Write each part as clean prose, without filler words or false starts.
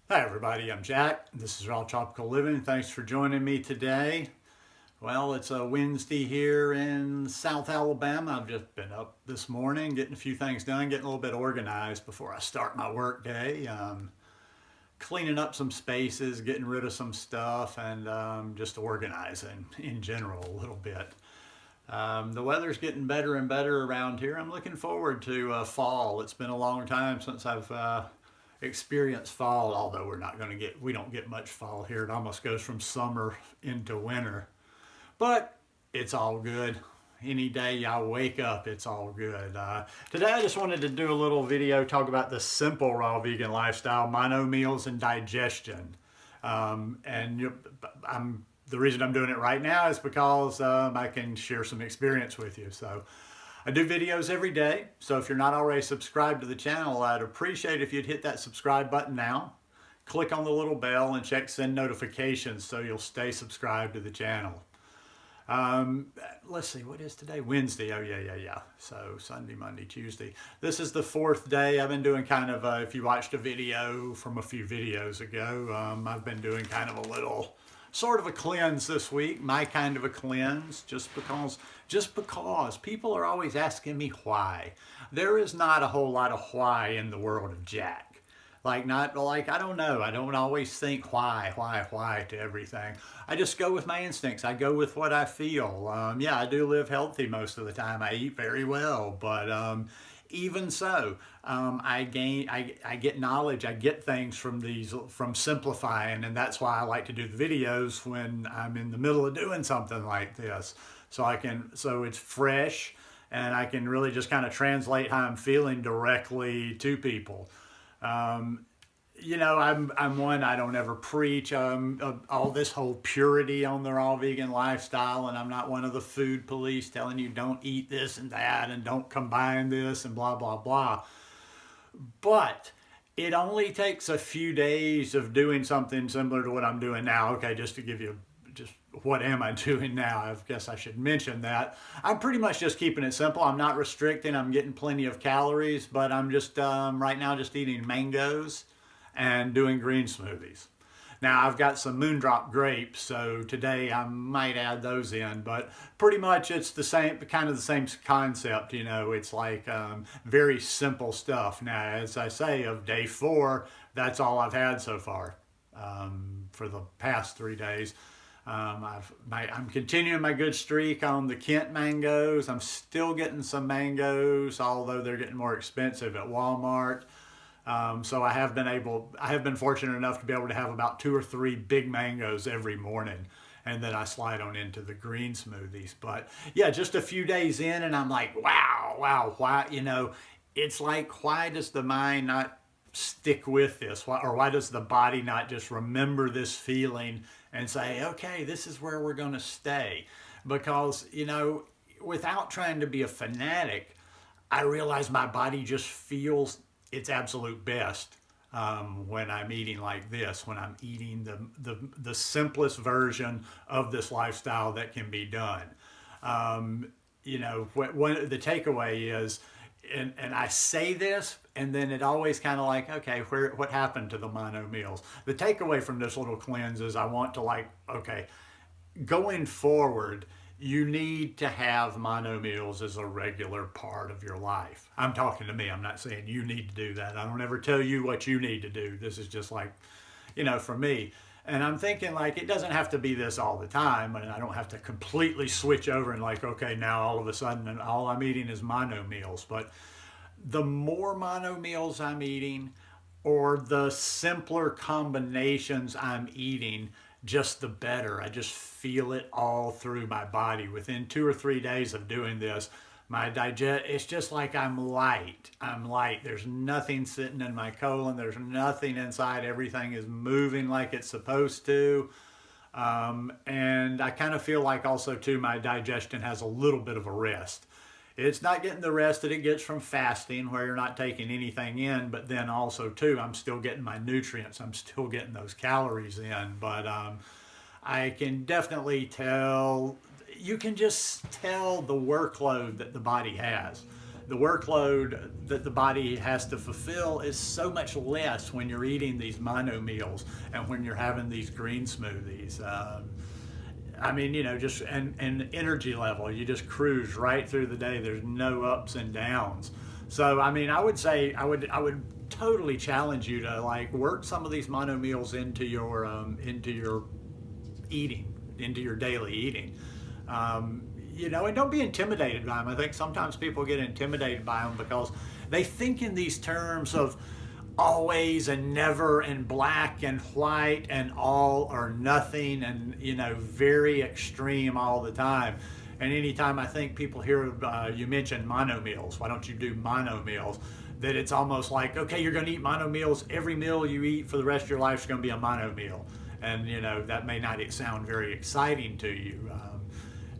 Hi everybody, I'm Jack. This is Raw Tropical Living. Thanks for joining me today. Well, it's a Wednesday here in South Alabama. I've just been up this morning getting a few things done, getting a little bit organized before I start my work day. Cleaning up some spaces, getting rid of some stuff, and just organizing in general a little bit. The weather's getting better and better around here. I'm looking forward to fall. It's been a long time since I've experienced fall, although we don't get much fall here. It almost goes from summer into winter. But it's all good. Any day I wake up, it's all good. Today I just wanted to do a little video, talk about the simple raw vegan lifestyle, mono meals and digestion. The reason I'm doing it right now is because I can share some experience with you. So I do videos every day. So if you're not already subscribed to the channel, I'd appreciate if you'd hit that subscribe button now. Click on the little bell and check send notifications so you'll stay subscribed to the channel. Let's see, what is today? Wednesday. Oh, yeah. So Sunday, Monday, Tuesday. This is the fourth day. I've been doing kind of if you watched a video from a few videos ago, I've been doing kind of a little sort of a cleanse this week, my kind of a cleanse, just because people are always asking me why. There is not a whole lot of why in the world of Jack. I don't know. I don't always think why to everything. I just go with my instincts. I go with what I feel. Yeah, I do live healthy most of the time. I eat very well, but even so, I get knowledge. I get things from simplifying, and that's why I like to do the videos when I'm in the middle of doing something like this. So it's fresh, and I can really just kind of translate how I'm feeling directly to people. I'm one, I don't ever preach all this whole purity on the raw vegan lifestyle, and I'm not one of the food police telling you don't eat this and that and don't combine this and blah, blah, blah. But it only takes a few days of doing something similar to what I'm doing now. Okay, just to give you just what am I doing now? I guess I should mention that. I'm pretty much just keeping it simple. I'm not restricting. I'm getting plenty of calories, but I'm just right now just eating mangoes and doing green smoothies. Now I've got some Moondrop grapes, so today I might add those in, but pretty much it's the same, kind of the same concept. It's like very simple stuff. Now, as I say, of day 4, that's all I've had so far for the past 3 days. I'm continuing my good streak on the Kent mangoes. I'm still getting some mangoes, although they're getting more expensive at Walmart. So I have been fortunate enough to be able to have about 2 or 3 big mangoes every morning. And then I slide on into the green smoothies. But yeah, just a few days in and I'm like, wow, why, it's like, why does the mind not stick with this? Why does the body not just remember this feeling and say, okay, this is where we're going to stay? Because, without trying to be a fanatic, I realize my body just feels its absolute best when I'm eating like this, when I'm eating the simplest version of this lifestyle that can be done. When the takeaway is, and I say this, and then it always kind of like, okay, what happened to the mono meals? The takeaway from this little cleanse is I want to going forward, you need to have mono meals as a regular part of your life. I'm talking to me. I'm not saying you need to do that. I don't ever tell you what you need to do. This is just like, for me. And I'm thinking it doesn't have to be this all the time, and I don't have to completely switch over and okay, now all of a sudden all I'm eating is mono meals. But the more mono meals I'm eating, or the simpler combinations I'm eating, just the better. I just feel it all through my body. Within 2 or 3 days of doing this, it's just like I'm light. There's nothing sitting in my colon. There's nothing inside. Everything is moving like it's supposed to. And I kind of feel like also too, my digestion has a little bit of a rest. It's not getting the rest that it gets from fasting, where you're not taking anything in, but then also too, I'm still getting my nutrients. I'm still getting those calories in, but I can definitely tell, you can just tell the workload that the body has. the workload that the body has to fulfill is so much less when you're eating these mono meals and when you're having these green smoothies. I mean, you know, just and energy level, you just cruise right through the day. There's no ups and downs. So, I mean, I would say I would totally challenge you to like work some of these mono meals into your eating, into your daily eating. You know, and don't be intimidated by them. I think sometimes people get intimidated by them because they think in these terms of always and never and black and white and all or nothing and, you know, very extreme all the time. And anytime I think people hear you mention mono meals, why don't you do mono meals? That it's almost like, okay, you're going to eat mono meals. Every meal you eat for the rest of your life is going to be a mono meal. And, you know, that may not sound very exciting to you.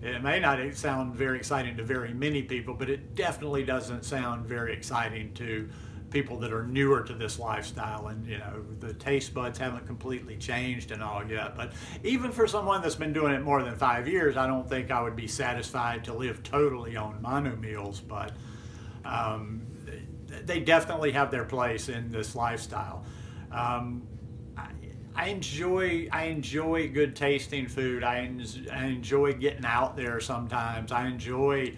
It may not sound very exciting to very many people, but it definitely doesn't sound very exciting to people that are newer to this lifestyle. And, you know, the taste buds haven't completely changed and all yet. But even for someone that's been doing it more than 5 years, I don't think I would be satisfied to live totally on mono meals. But they definitely have their place in this lifestyle. I enjoy good tasting food. I enjoy getting out there sometimes. I enjoy,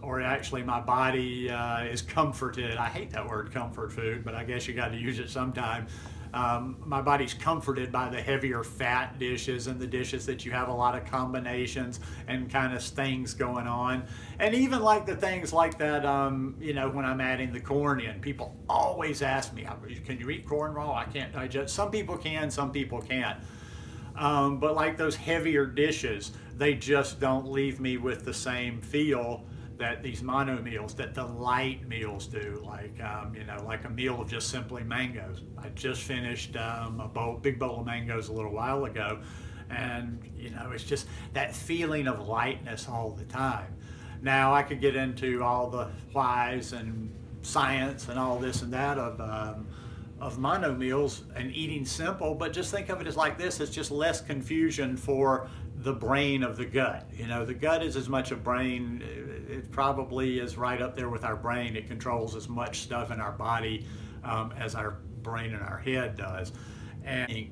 or actually my body is comforted. I hate that word comfort food, but I guess you got to use it sometime. My body's comforted by the heavier fat dishes and the dishes that you have a lot of combinations and kind of things going on. And even like the things like that, you know, when I'm adding the corn in, people always ask me, can you eat corn raw? I can't digest. Some people can, some people can't. But like those heavier dishes, they just don't leave me with the same feel that these mono meals, that the light meals do, like you know, like a meal of just simply mangoes. I just finished a big bowl of mangoes a little while ago, and you know, it's just that feeling of lightness all the time. Now I could get into all the whys and science and all this and that of mono meals and eating simple, but just think of it as like this: it's just less confusion for the brain of the gut. You know, the gut is as much a brain, it probably is right up there with our brain. It controls as much stuff in our body as our brain and our head does.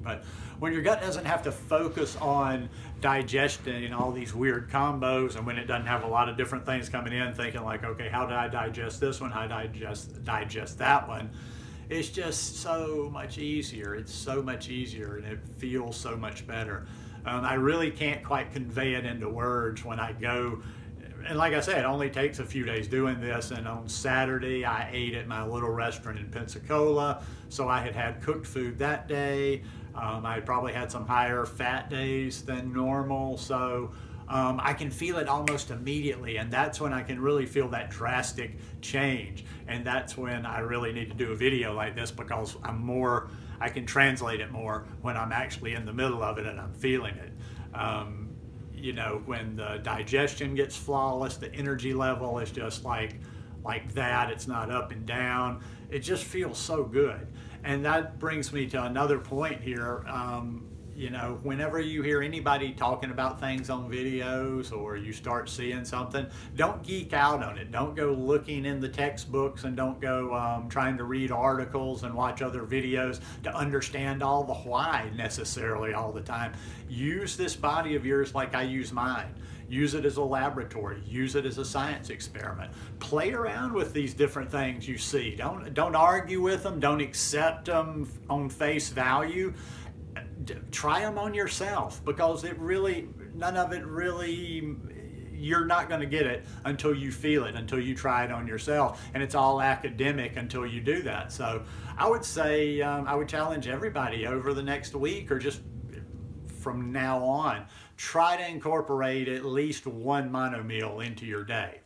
But when your gut doesn't have to focus on digestion and all these weird combos, and when it doesn't have a lot of different things coming in, thinking like, okay, how do I digest this one? How do I digest that one? It's just so much easier. It's so much easier, and it feels so much better. I really can't quite convey it into words when I go, and like I said, it only takes a few days doing this. And on Saturday, I ate at my little restaurant in Pensacola, so I had cooked food that day. I probably had some higher fat days than normal, so I can feel it almost immediately, and that's when I can really feel that drastic change. And that's when I really need to do a video like this, because I can translate it more when I'm actually in the middle of it and I'm feeling it. You know, when the digestion gets flawless, the energy level is just like that. It's not up and down. It just feels so good. And that brings me to another point here. You know, whenever you hear anybody talking about things on videos or you start seeing something, don't geek out on it. Don't go looking in the textbooks, and don't go trying to read articles and watch other videos to understand all the why necessarily all the time. Use this body of yours like I use mine. Use it as a laboratory. Use it as a science experiment. Play around with these different things you see. Don't argue with them. Don't accept them on face value. Try them on yourself, because none of it really, you're not going to get it until you feel it, until you try it on yourself. And it's all academic until you do that. So I would say, I would challenge everybody over the next week, or just from now on, try to incorporate at least one mono meal into your day.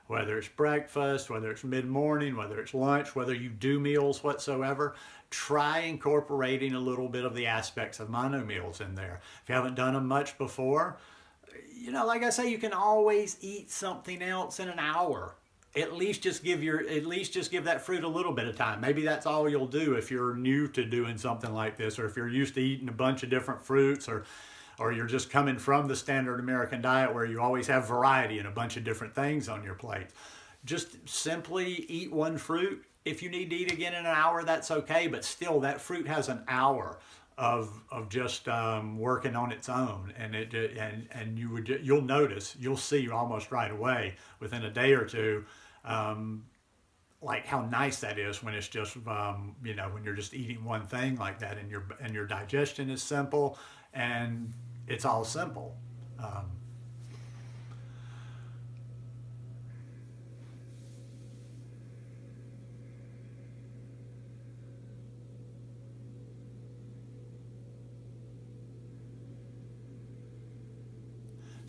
Whether it's breakfast, whether it's mid-morning, whether it's lunch, whether you do meals whatsoever, try incorporating a little bit of the aspects of mono meals in there. If you haven't done them much before, you know, like I say, you can always eat something else in an hour. At least just give that fruit a little bit of time. Maybe that's all you'll do if you're new to doing something like this, or if you're used to eating a bunch of different fruits, or you're just coming from the standard American diet where you always have variety and a bunch of different things on your plate. just simply eat one fruit. If you need to eat again in an hour, that's okay. But still, that fruit has an hour of just working on its own, and you'll notice, you'll see almost right away within a day or two, like how nice that is when it's just when you're just eating one thing like that, and your digestion is simple, and it's all simple. Um,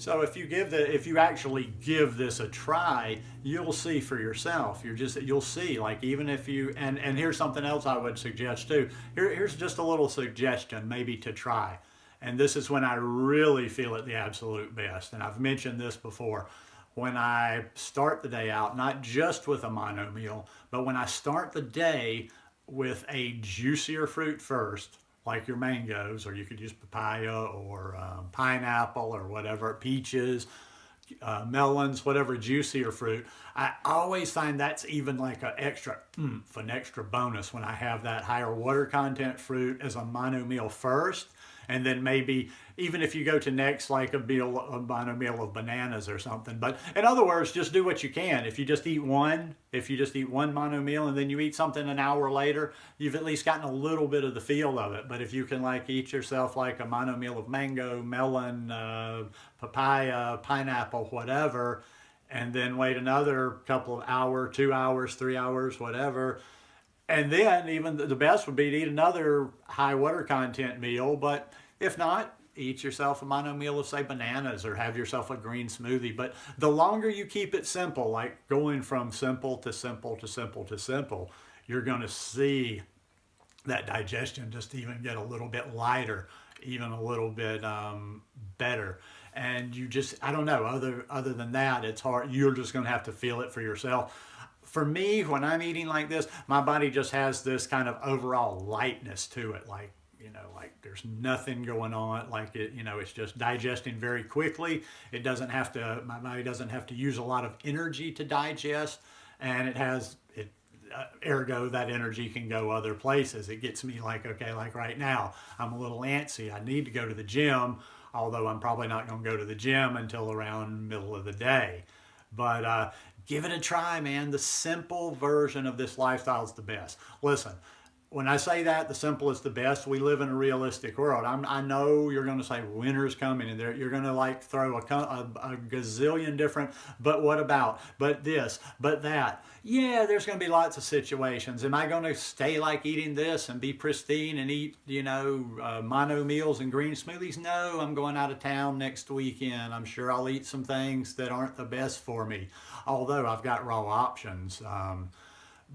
So if you actually give this a try, you'll see for yourself. You'll see, like, even if you, and here's something else I would suggest too. Here's just a little suggestion maybe to try. And this is when I really feel it the absolute best. And I've mentioned this before. When I start the day out, not just with a mono meal, but when I start the day with a juicier fruit first, like your mangoes, or you could use papaya or pineapple or whatever, peaches, melons, whatever juicier fruit. I always find that's even like an extra bonus when I have that higher water content fruit as a mono meal first. And then maybe even if you go to next, like a mono meal of bananas or something. But in other words, just do what you can. If you just eat one mono meal and then you eat something an hour later, you've at least gotten a little bit of the feel of it. But if you can like eat yourself like a mono meal of mango, melon, papaya, pineapple, whatever, and then wait another couple of hours, 2 hours, 3 hours, whatever. And then even the best would be to eat another high water content meal. But if not, eat yourself a mono meal of, say, bananas, or have yourself a green smoothie. But the longer you keep it simple, like going from simple to simple to simple to simple, you're going to see that digestion just even get a little bit lighter, even a little bit better. And I don't know, other than that, it's hard. You're just going to have to feel it for yourself. For me, when I'm eating like this, my body just has this kind of overall lightness to it. Like, like there's nothing going on. Like it's just digesting very quickly. My body doesn't have to use a lot of energy to digest. And ergo that energy can go other places. It gets me like, okay, like right now, I'm a little antsy. I need to go to the gym, although I'm probably not going to go to the gym until around middle of the day. But give it a try, man. The simple version of this lifestyle is the best. Listen, when I say that, the simple is the best, we live in a realistic world. I know you're going to say winter's coming, and you're going to like throw a gazillion different, but what about, but this, but that. Yeah, there's going to be lots of situations. Am I going to stay like eating this and be pristine and eat, mono meals and green smoothies? No, I'm going out of town next weekend. I'm sure I'll eat some things that aren't the best for me, although I've got raw options.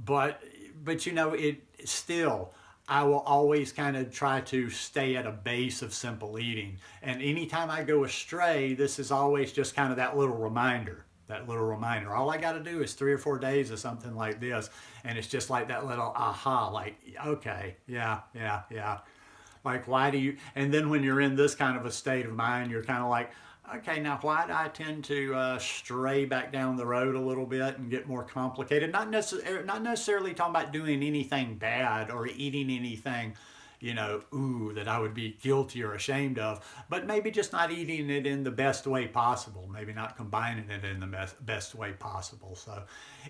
But it still, I will always kind of try to stay at a base of simple eating. And anytime I go astray, this is always just kind of that little reminder. All I got to do is 3 or 4 days of something like this. And it's just like that little aha, like, okay, yeah. Like, and then when you're in this kind of a state of mind, you're kind of like, okay, now why do I tend to stray back down the road a little bit and get more complicated? Not necessarily talking about doing anything bad or eating anything, that I would be guilty or ashamed of, but maybe just not eating it in the best way possible. Maybe not combining it in the best way possible. So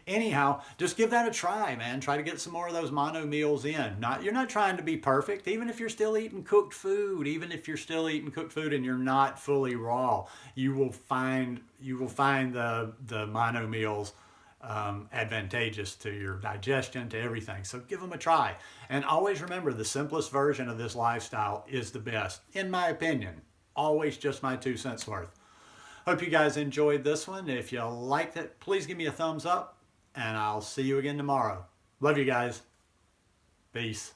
anyhow, just give that a try, man. Try to get some more of those mono meals in. You're not trying to be perfect. Even if you're still eating cooked food, and you're not fully raw, you will find the mono meals advantageous to your digestion, to everything. So give them a try. And always remember, the simplest version of this lifestyle is the best, in my opinion. Always just my 2 cents worth. Hope you guys enjoyed this one. If you liked it, please give me a thumbs up, and I'll see you again tomorrow. Love you guys. Peace.